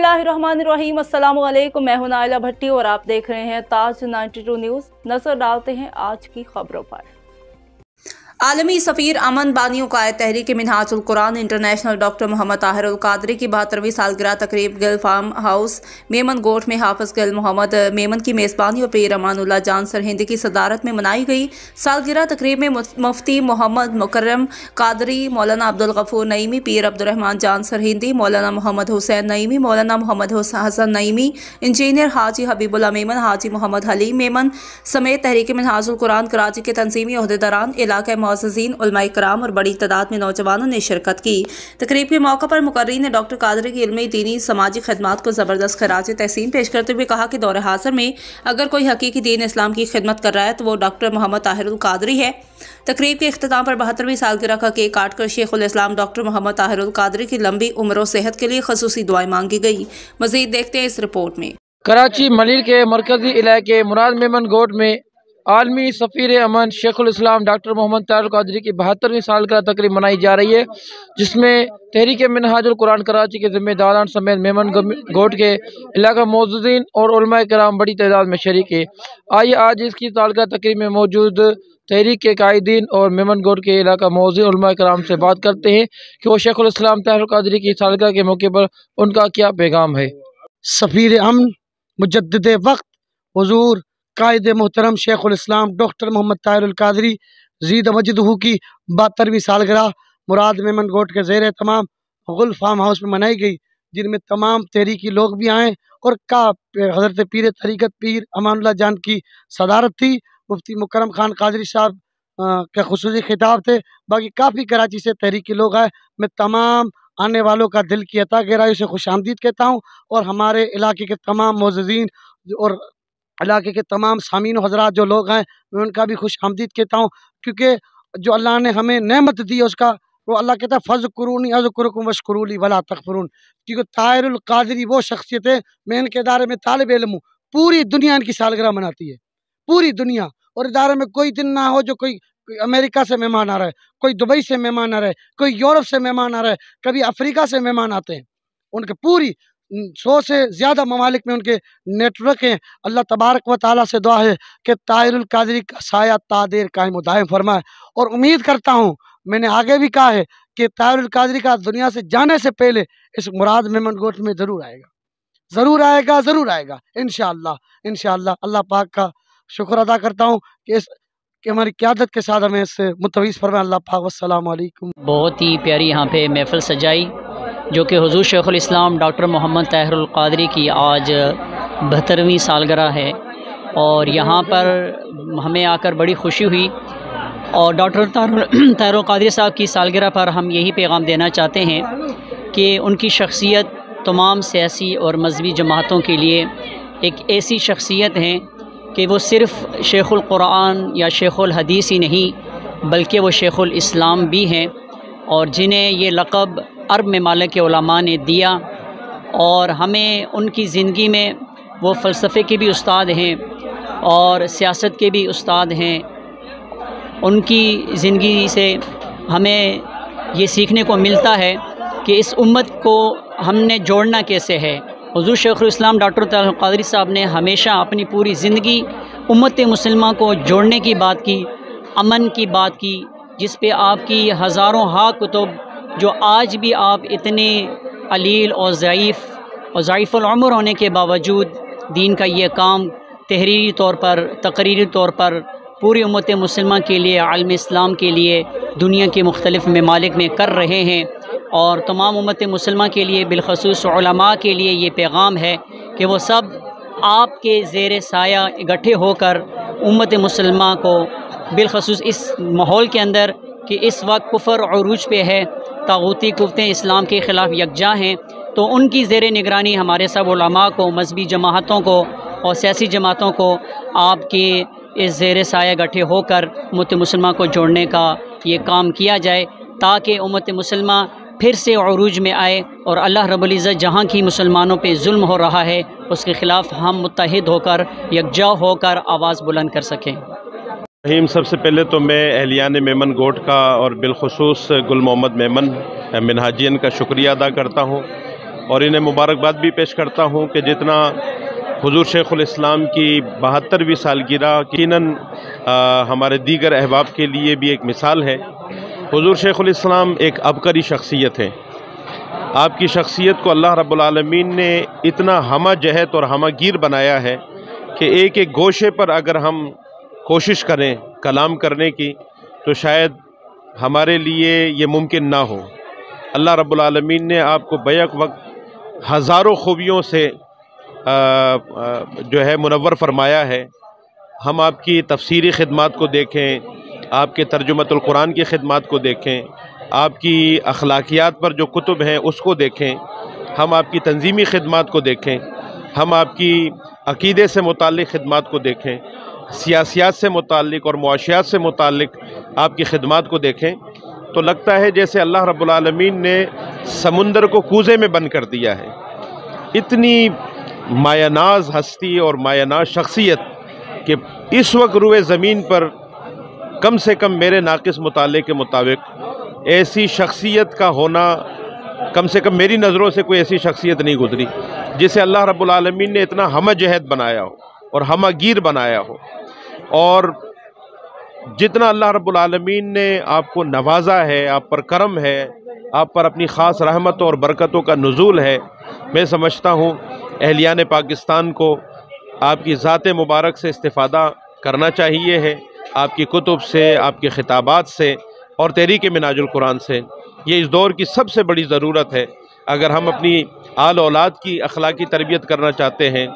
बिस्मिल्लाहिर्रहमानिर्रहीम। अस्सलाम वालेकुम। मैं हूं नाइला भट्टी और आप देख रहे हैं ताज 92 न्यूज़। नजर डालते हैं आज की खबरों पर। आलमी सफ़ीर अमन बानियों का तहरीक मिनहाजुल कुरान इंटरनेशनल डॉक्टर मोहम्मद ताहिरुल कादरी की 72वीं सालगिरह तकरीब गिल फार्म हाउस मेमन गोट में हाफिज गिल मोहम्मद मेमन की मेज़बानी और पीर अमानुल्लाह जान सरहिंदी की सदारत में मनाई गई। सालगिरह तकरीब में मुफ्ती मोहम्मद मुकर्रम कादरी, मौलाना अब्दुल गफूर नईमी, पीर अब्दुर्रहमान जान सरहिंदी, मौलाना मोहम्मद हुसैन नईमी, मौलाना मोहम्मद हसन नईमी, इंजीनियर हाजी हबीबुल्लाह मेमन, हाजी मोहम्मद हलीम मेमन समेत तहरीक मिनहाजुल कुरान कराची के तंजीमी ओहदेदारान, इलाका मुअज़्ज़िज़ीन, उलमाए कराम और बड़ी तादाद में नौजवानों ने शिरकत की। तकरीब के मौके पर मुकर्रीन ने डॉक्टर कादरी की इल्मी, दीनी, समाजी खिदमत को ज़बरदस्त खराज तहसीन पेश करते हुए कहा कि दौर हाज़िर में अगर कोई हकीकी दीन इस्लाम की खिदमत कर रहा है तो वो डॉक्टर मोहम्मद ताहिरुल कादरी है। तकरीब के इख्तिताम पर 72वीं सालगिरह का केक काटकर शेखुल इस्लाम डॉक्टर मोहम्मद ताहिरुल कादरी की लंबी उम्र और सेहत के लिए खसूसी दुआएं मांगी गई। मज़ीद देखते हैं इस रिपोर्ट में। कराची मलिर के मरकजी इलाके मुराद मेमन गोट में आलमी सफ़ीर अमन शेखुल इस्लाम डॉक्टर मोहम्मद ताहिरुल कादरी की 72वीं सालगिरह तकरीब मनाई जा रही है, जिसमें तहरीक मिनहाजुल कुरान कराची के ज़िम्मेदारान समेत मेमन गोट के इलाका मुअज़्ज़िज़ीन और उलमाए कराम बड़ी तादाद में शरीक है। आइए आज इसकी सालगिरह तकरीब में मौजूद तहरीक के कायदीन और मेमन गोट के इलाका मुअज़्ज़िज़ीन उलमाए कराम से बात करते हैं कि वो शेखुल इस्लाम ताहिरुल कादरी की सालगिरह के मौके पर उनका क्या पैगाम है। सफ़ीर अमन मुजद्दिद वक्त हुज़ूर कायद मोहतरम शेखुल इस्लाम डॉक्टर मोहम्मद ताहिरुल कादरी ज़ीद मजदहू की 72वीं सालगिरह मुराद मेमन गोट के ज़ेर तमाम गुल फार्म हाउस में मनाई गई, जिनमें तमाम तहरीकी लोग भी आए और का हज़रत पीर तरीक़त पीर अमानुल्लाह जान की सदारत थी। मुफ्ती मुकर्रम खान कादरी साहब के खुसूसी खिताब थे। बाकी काफ़ी कराची से तहरीकी लोग आए। मैं तमाम आने वालों का दिल की अता गहराई से खुश आमदीद कहता हूँ और हमारे इलाके के तमाम मुअज़्ज़िज़ीन और इलाके के तमाम सामीन हज़रात जो लोग हैं मैं उनका भी खुश आमदीद कहता हूँ, क्योंकि जो अल्लाह ने हमें नेमत दी है उसका वो अल्लाह कहता है फ़ज़्कुरूनी अज़्कुरुकुम वश्कुरूली वला तकफ़ुरून। क्योंकि ताहिरुल कादरी वो शख्सियत है, मैं इनके इदारे में तालिब इल्म हूँ, पूरी दुनिया इनकी सालगिरह मनाती है, पूरी दुनिया। और इदारे में कोई दिन ना हो जो कोई अमेरिका से मेहमान आ रहा है, कोई दुबई से मेहमान आ रहा है, कोई यूरोप से मेहमान आ रहा है, कभी अफ्रीका से मेहमान आते हैं। उनके पूरी 100 से ज़्यादा ममालिक में उनके नेटवर्क हैं। अल्लाह तबारक व तआला से दुआ है कि ताहिरुल कादरी का साया तादेर कायम दायम फरमाए। और उम्मीद करता हूँ, मैंने आगे भी कहा है कि ताहिरुल कादरी का दुनिया से जाने से पहले इस मुराद मेमन गोट में ज़रूर आएगा, ज़रूर आएगा, ज़रूर आएगा इंशाअल्लाह इंशाअल्लाह। अल्लाह पाक का शुक्र अदा करता हूँ कि हमारी क़यादत के साथ हमें इससे मुतवज़्ज़ फरमाए। अल्लाह पाक। वस्सलामु अलैकुम। बहुत ही प्यारी यहाँ पे महफ़िल सजाई जो कि हुज़ूर शेखुल इस्लाम डॉक्टर मोहम्मद ताहिरुल कादरी की आज 72वीं सालगिरह है और यहाँ पर हमें आकर बड़ी खुशी हुई। और डॉक्टर ताहिरुल कादरी साहब की सालगिरह पर हम यही पैगाम देना चाहते हैं कि उनकी शख्सियत तमाम सियासी और मज़हबी जमातों के लिए एक ऐसी शख्सियत हैं कि वो सिर्फ़ शेखुल कुरान या शेखुल हदीस ही नहीं बल्कि वो शेखुल इस्लाम भी हैं, और जिन्हें ये लक़ब अरब ममालिक के उलमा ने दिया। और हमें उनकी ज़िंदगी में वो फ़लसफ़े के भी उस्ताद हैं और सियासत के भी उस्ताद हैं। उनकी ज़िंदगी से हमें ये सीखने को मिलता है कि इस उम्मत को हमने जोड़ना कैसे है। हुज़ूर शेखुल इस्लाम डॉक्टर ताहिरुल कादरी साहब ने हमेशा अपनी पूरी ज़िंदगी उम्मत मुसलिमा को जोड़ने की बात की, अमन की बात की, जिस पे आपकी हज़ारों हा कुतुब जो आज भी आप इतने अलील और ज़ईफ़ुल उम्र होने के बावजूद दीन का ये काम तहरीरी तौर पर, तकरीरी तौर पर पूरी उम्मत मुसलिमा के लिए, आलम इस्लाम के लिए दुनिया के मुख्तलिफ़ ममालिक में कर रहे हैं। और तमाम उम्मत मुसलिमा के लिए, बिलख़ुसूस उलमा के लिए ये पैगाम है कि वो सब आपके ज़ेर साया इकट्ठे होकर उम्मत मुसलिमा को, बिलख़ुसूस इस माहौल के अंदर कि इस वक्त कुफ़र उरूज पे है, तागूती कुव्वतें इस्लाम के ख़िलाफ़ यकजा हैं, तो उनकी ज़ेर निगरानी हमारे सब उलमा को, मज़हबी जमातों को और सियासी जमातों को आपके इस ज़ेर साया इकट्ठे होकर उम्मत मुसलिमा को जोड़ने का ये काम किया जाए, ताकि उम्मत मुसलिमा फिर से उरूज में आए और अल्लाह रब्बुल इज़्ज़त जहाँ की मुसलमानों पे जुल्म हो रहा है उसके ख़िलाफ़ हम मुत्तहिद होकर, यकजा होकर आवाज़ बुलंद कर सकें। सबसे पहले तो मैं अहलियान मेमन गोट का और बिलखुसूस गुल मोहम्मद मेमन मिनहाजियन का शुक्रिया अदा करता हूँ اور انہیں मुबारकबाद भी पेश करता हूँ कि जितना हुजूर शेखुल इस्लाम की 72वीं सालगिरह यकीनन हमारे दीगर अहबाब के लिए भी एक मिसाल है। हुजूर शेखुल इस्लाम एक अबकरी शख्सियत है। आपकी शख्सियत को अल्लाह रब्बुल आलमीन ने इतना हमा जहत और हमागीर बनाया है कि एक एक गोशे पर अगर हम कोशिश करें कलाम करने की तो शायद हमारे लिए ये मुमकिन ना हो। अल्लाह रब्बुल आलमीन ने आपको बैक वक्त हज़ारों खूबियों से जो है मुनव्वर फरमाया है। हम आपकी तफसीरी खिदमात को देखें, आपके तर्जुमतुल कुरान की खिदमात को देखें, आपकी अखलाकियात पर जो कुतुब हैं उसको देखें, हम आपकी तंजीमी खिदमात को देखें, हम आपकी अकीदे से मुताल्लिक़ खिदमात को देखें, सियासियात से मुताल्लिक़ और मुआशियात से मुताल्लिक़ आपकी खिदमात को देखें तो लगता है जैसे अल्लाह रब्बुल आलमीन ने समुंदर को कूज़े में बंद कर दिया है। इतनी मायानाज हस्ती और मायानाज शख्सियत कि इस वक्त रुए ज़मीन पर कम से कम मेरे नाक़िस मुताले के मुताबिक ऐसी शख्सियत का होना, कम से कम मेरी नज़रों से कोई ऐसी शख्सियत नहीं गुजरी जिसे अल्लाह रब्बुल आलमीन ने इतना हमजहद बनाया हो और हमागीर बनाया हो। और जितना अल्लाह रब्बुल आलमीन ने आपको नवाजा है, आप पर करम है, आप पर अपनी ख़ास रहमतों और बरकतों का नुज़ूल है, मैं समझता हूँ अहलियान पाकिस्तान को आपकी ज़ात मुबारक से इस्तिफ़ादा करना चाहिए है, आपकी कुतुब से, आपके ख़िताबात से और तहरीक मिन्हाजुल कुरान से। ये इस दौर की सबसे बड़ी ज़रूरत है। अगर हम अपनी आल औलाद की अखलाकी तरबियत करना चाहते हैं,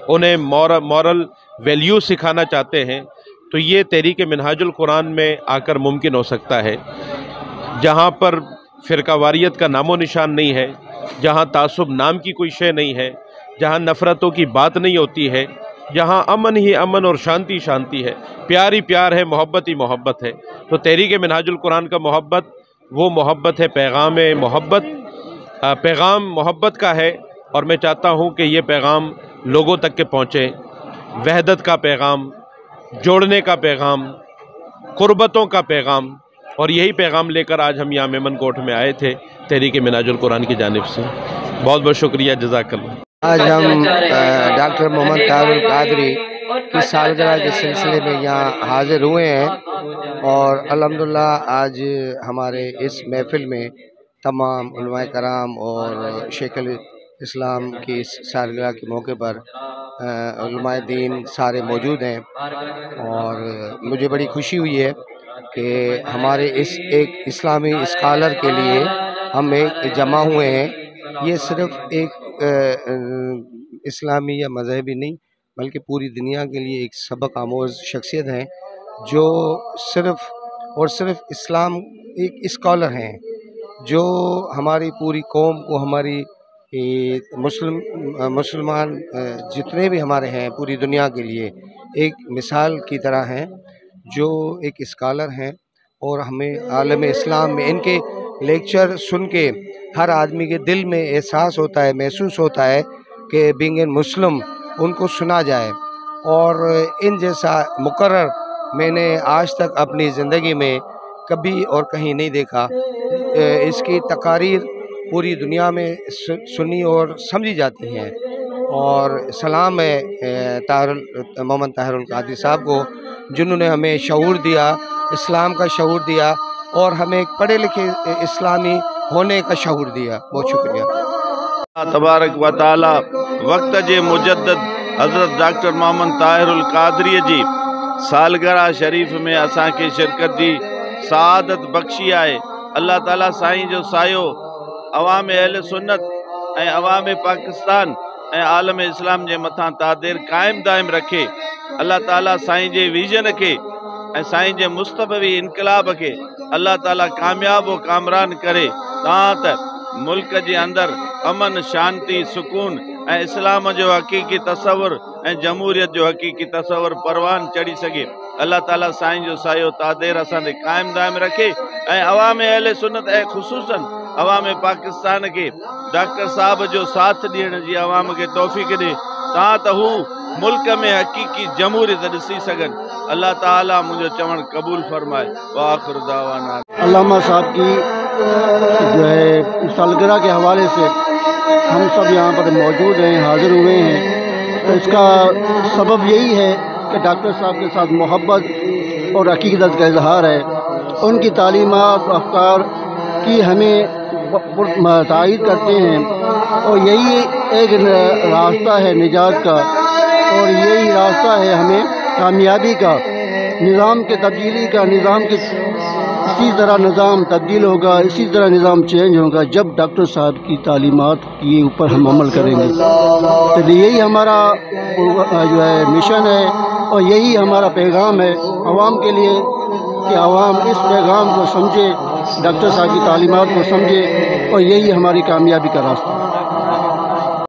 उन्हें मॉरल वैल्यू सिखाना चाहते हैं तो ये तहरीक मिन्हाजुल कुरान में आकर मुमकिन हो सकता है। जहाँ पर फ़िरकावारियत का नामो निशान नहीं है, जहाँ तासुब नाम की कोई शय नहीं है, जहाँ नफ़रतों की बात नहीं होती है, जहाँ अमन ही अमन और शांति शांति है, प्यार ही प्यार है, मोहब्बत ही मोहब्बत है। तो तहरीक मिन्हाजुल कुरान का मोहब्बत वो मोहब्बत है, पैगाम मोहब्बत का है। और मैं चाहता हूँ कि ये पैगाम लोगों तक के पहुँचे, वहदत का पैगाम, जोड़ने का पैगाम, कुर्बतों का पैगाम। और यही पैगाम लेकर आज हम यहाँ मेमन कोट में आए थे तहरीक मिन्हाजुल कुरान की जानिब से। बहुत बहुत शुक्रिया, जज़ाकल्लाह। आज हम डॉक्टर मोहम्मद ताहिरुल कादरी की सालगिरह के सिलसिले में यहाँ हाज़िर हुए हैं और अल्हम्दुलिल्लाह आज हमारे इस महफ़िल में तमाम उलमाए कराम और शेखुल इस्लाम की इस सालगिरह के मौके पर उलमाए दीन सारे मौजूद हैं और मुझे बड़ी खुशी हुई है कि हमारे इस एक इस्लामी स्कॉलर के लिए हम एक जमा हुए हैं। ये सिर्फ़ एक इस्लामी या मज़हबी नहीं बल्कि पूरी दुनिया के लिए एक सबक आमोज़ शख्सियत हैं जो सिर्फ़ और सिर्फ इस्लाम एक स्कॉलर हैं जो हमारी पूरी कौम को, हमारी मुसलमान जितने भी हमारे हैं पूरी दुनिया के लिए एक मिसाल की तरह हैं, जो एक स्कॉलर हैं। और हमें आलम इस्लाम में इनके लेक्चर सुन के हर आदमी के दिल में एहसास होता है, महसूस होता है कि बीइंग ए मुस्लिम उनको सुना जाए। और इन जैसा मुकर्रर मैंने आज तक अपनी ज़िंदगी में कभी और कहीं नहीं देखा। इसकी तकारीर पूरी दुनिया में सुनी और समझी जाती हैं। और सलाम है मोहम्मद ताहिरुल कादरी साहब को जिन्होंने हमें शऊर दिया, इस्लाम का शऊर दिया और हमें एक पढ़े लिखे इस्लामी होने का शऊर दिया। बहुत शुक्रिया। तबारक व तआला वक्त जे मुजद्दद हज़रत डॉक्टर मोहम्मद ताहिरुल कादरी जी सालगिरह शरीफ़ में असां के शिरकत जी सआदत बख्शी आहे। अल्लाह ताला साईं जो सायो अवाम अहल सुन्नत ऐं अवाम पाकिस्तान ऐं आलम इस्लाम जे मथां तादेर क़ाइम दाइम रखे। अल्लाह ताला साईं जे विजन के ऐं साईं जे मुस्तफ़वी इनकलाब के अल्लाह ताला कामयाब और कामरान करे तां त मुल्क जे अंदर अमन, शांति, सुकून ऐं इस्लाम जो हकीकी तसव्वुर ऐं जमहूरियत जो हकीकी तसव्वुर परवान चढ़ी सके। अल्लाह ताला साईं जो सायो तादेर असांजे क़ाइम दाइम रखे ऐं अवाम अहल सुन्नत ऐं ख़ुसूसन अवाम पाकिस्तान के डॉक्टर साहब जो साथ ॾियण जी अवाम के तौफ़ीक़ ॾे तां त हू मुल्क में हकीकी जमहूरियत ॾिसी सघनि। अल्लाह ताला मुझे चवण कबूल फरमाए। वाखिर दावाना। अल्लामा साहब की जो है सालगिरह के हवाले से ہم سب یہاں پر موجود ہیں، حاضر ہوئے ہیں، تو اس کا سبب یہی ہے کہ ڈاکٹر صاحب کے ساتھ محبت اور عقیدت کا اظہار ہے۔ ان کی تعلیمات و افکار کی ہمیں تائید کرتے ہیں، اور یہی ایک راستہ ہے نجات کا، اور یہی راستہ ہے ہمیں کامیابی کا، نظام کے تبدیلی کا۔ نظام کے اسی طرح نظام تبدیل ہوگا، اسی طرح نظام چینج ہوگا جب ڈاکٹر صاحب کی تعلیمات کے اوپر ہم عمل کریں گے۔ تو یہی ہمارا جو ہے مشن ہے، اور یہی ہمارا پیغام ہے عوام کے لیے کہ عوام اس پیغام کو سمجھے، ڈاکٹر صاحب کی تعلیمات کو سمجھے، اور یہی ہماری کامیابی کا راستہ ہے۔